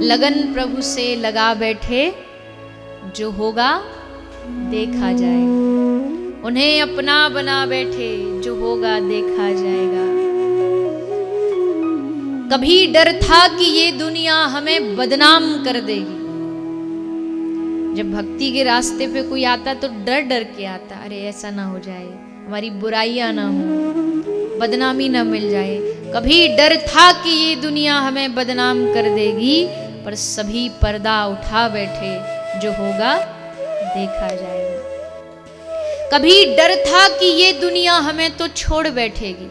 लगन प्रभु से लगा बैठे, जो होगा देखा जाएगा। उन्हें अपना बना बैठे, जो होगा देखा जाएगा। कभी डर था कि ये दुनिया हमें बदनाम कर देगी। जब भक्ति के रास्ते पे कोई आता तो डर डर के आता, अरे ऐसा ना हो जाए, हमारी बुराइयां ना हो, बदनामी ना मिल जाए। कभी डर था कि ये दुनिया हमें बदनाम कर देगी, पर सभी पर्दा उठा बैठे, जो होगा देखा जाएगा। कभी डर था कि ये दुनिया हमें तो छोड़ बैठेगी,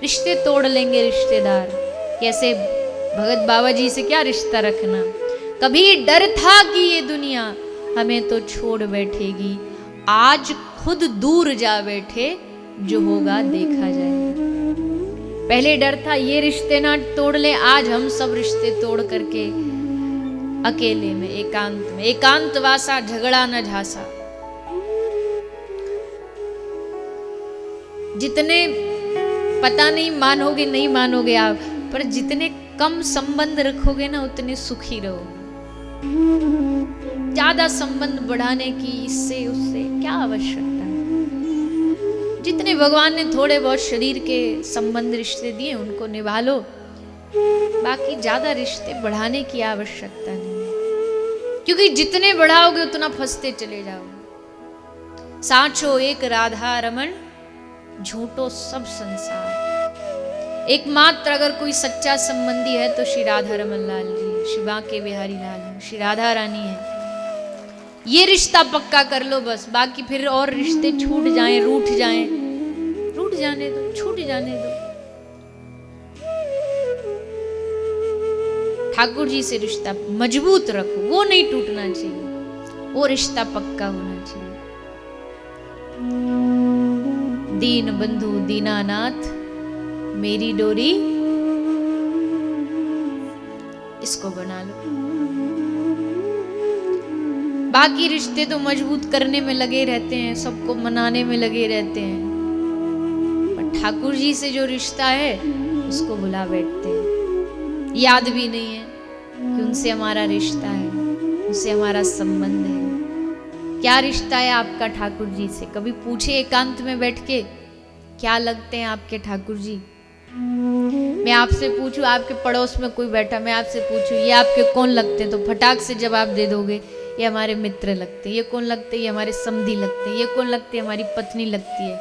रिश्ते तोड़ लेंगे रिश्तेदार, कैसे भगत बाबा जी से क्या रिश्ता रखना। कभी डर था कि ये दुनिया हमें तो छोड़ बैठेगी, आज खुद दूर जा बैठे, जो होगा देखा जाएगा। पहले डर था ये रिश्ते ना तोड़ ले, आज हम सब रिश्ते तोड़ करके अकेले में, एकांत में, एकांत वासा झगड़ा न झांसा। जितने पता नहीं मानोगे नहीं मानोगे आप, पर जितने कम संबंध रखोगे ना उतने सुखी रहोगे। ज्यादा संबंध बढ़ाने की इससे उससे क्या आवश्यकता है। जितने भगवान ने थोड़े बहुत शरीर के संबंध रिश्ते दिए उनको निभा लो, बाकी ज्यादा रिश्ते बढ़ाने की आवश्यकता नहीं है, क्योंकि जितने बढ़ाओगे उतना फंसते चले जाओगे। साचो एक राधा रमन, झूठो सब संसार। एकमात्र अगर कोई सच्चा संबंधी है तो श्री राधा रमन लाल जी, श्री बांके बिहारी लाल है, श्री राधा रानी है। ये रिश्ता पक्का कर लो बस, बाकी फिर और रिश्ते छूट जाएं, रूठ जाएं, रूठ जाने दो, छूट जाने दो। ठाकुर जी से रिश्ता मजबूत रखो, वो नहीं टूटना चाहिए, वो रिश्ता पक्का होना चाहिए। दीन बंधु दीनानाथ मेरी डोरी, इसको बना लो। बाकी रिश्ते तो मजबूत करने में लगे रहते हैं, सबको मनाने में लगे रहते हैं, पर ठाकुर जी से जो रिश्ता है उसको भुला बैठते हैं। याद भी नहीं है कि उनसे हमारा रिश्ता है, उनसे हमारा संबंध है। क्या रिश्ता है आपका ठाकुर जी से? कभी पूछे एकांत में बैठ के, क्या लगते हैं आपके ठाकुर जी? मैं आपसे पूछूं, आपके पड़ोस में कोई बैठा, मैं आपसे पूछूं ये आपके कौन लगते हैं, तो फटाक से जवाब दे दोगे ये हमारे मित्र लगते हैं, ये कौन लगते हैं, ये हमारे समधी लगते हैं, ये कौन लगते हैं, हमारी पत्नी लगती है।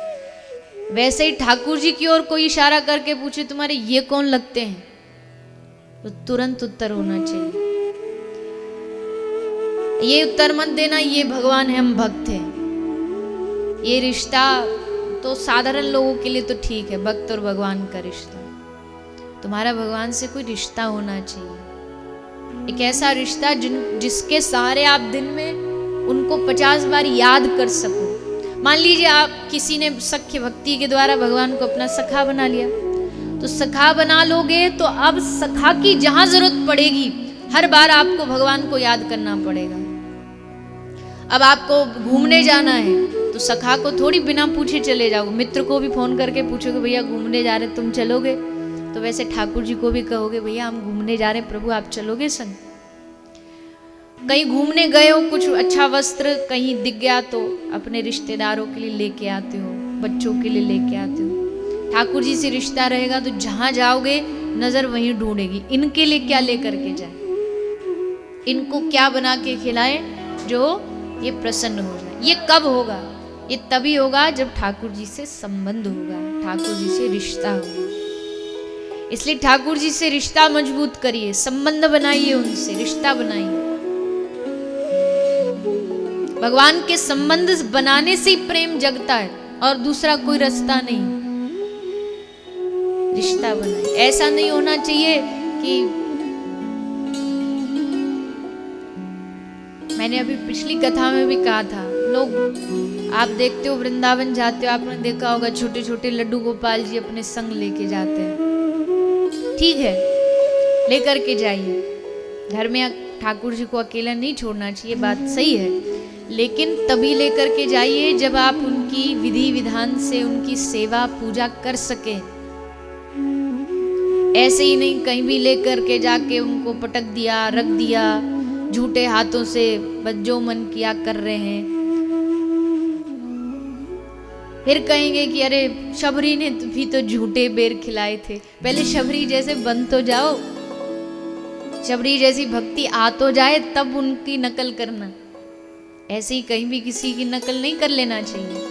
वैसे ही ठाकुर जी की ओर कोई इशारा करके पूछे तुम्हारे ये कौन लगते हैं, तो तुरंत उत्तर होना चाहिए। ये उत्तर मत देना ये भगवान है हम भक्त हैं। ये रिश्ता तो साधारण लोगों के लिए तो ठीक है, भक्त और भगवान का रिश्ता। तुम्हारा भगवान से कोई रिश्ता होना चाहिए, एक ऐसा रिश्ता जिसके सहारे आप दिन में उनको 50 बार याद कर सको। मान लीजिए आप किसी ने सख्य भक्ति के द्वारा भगवान को अपना सखा बना लिया, तो सखा बना लोगे तो अब सखा की जहां जरूरत पड़ेगी हर बार आपको भगवान को याद करना पड़ेगा। अब आपको घूमने जाना है तो सखा को थोड़ी बिना पूछे चले जाओगे, मित्र को भी फोन करके पूछोगे भैया घूमने जा रहे तुम चलोगे, तो वैसे ठाकुर जी को भी कहोगे भैया हम घूमने जा रहे हैं, प्रभु आप चलोगे संग। कहीं घूमने गए हो, कुछ अच्छा वस्त्र कहीं दिख गया तो अपने रिश्तेदारों के लिए लेके आते हो, बच्चों के लिए लेके आते हो। ठाकुर जी से रिश्ता रहेगा तो जहां जाओगे नजर वहीं ढूंढेगी, इनके लिए क्या लेकर के जाए, इनको क्या बना के खिलाए जो ये प्रसन्न हो जाए। ये कब होगा? ये तभी होगा जब ठाकुर जी से संबंध होगा, ठाकुर जी से रिश्ता होगा। इसलिए ठाकुर जी से रिश्ता मजबूत करिए, संबंध बनाइए, उनसे रिश्ता बनाइए। भगवान के संबंध बनाने से ही प्रेम जगता है और दूसरा कोई रास्ता नहीं। रिश्ता बनाइए। ऐसा नहीं होना चाहिए कि मैंने अभी पिछली कथा में भी कहा था, लोग आप देखते हो वृंदावन जाते हो, आपने देखा होगा छोटे छोटे लड्डू गोपाल जी अपने संग लेके जाते हैं। ठीक है, लेकर के जाइए, घर में ठाकुर जी को अकेला नहीं छोड़ना चाहिए, बात सही है, लेकिन तभी लेकर के जाइए जब आप उनकी विधि विधान से उनकी सेवा पूजा कर सके। ऐसे ही नहीं कहीं भी लेकर के जाके उनको पटक दिया, रख दिया झूठे हाथों से, बस जो मन किया कर रहे हैं। फिर कहेंगे कि अरे शबरी ने भी तो झूठे बेर खिलाए थे। पहले शबरी जैसे बन तो जाओ, शबरी जैसी भक्ति आ तो जाए, तब उनकी नकल करना। ऐसे ही कहीं भी किसी की नकल नहीं कर लेना चाहिए।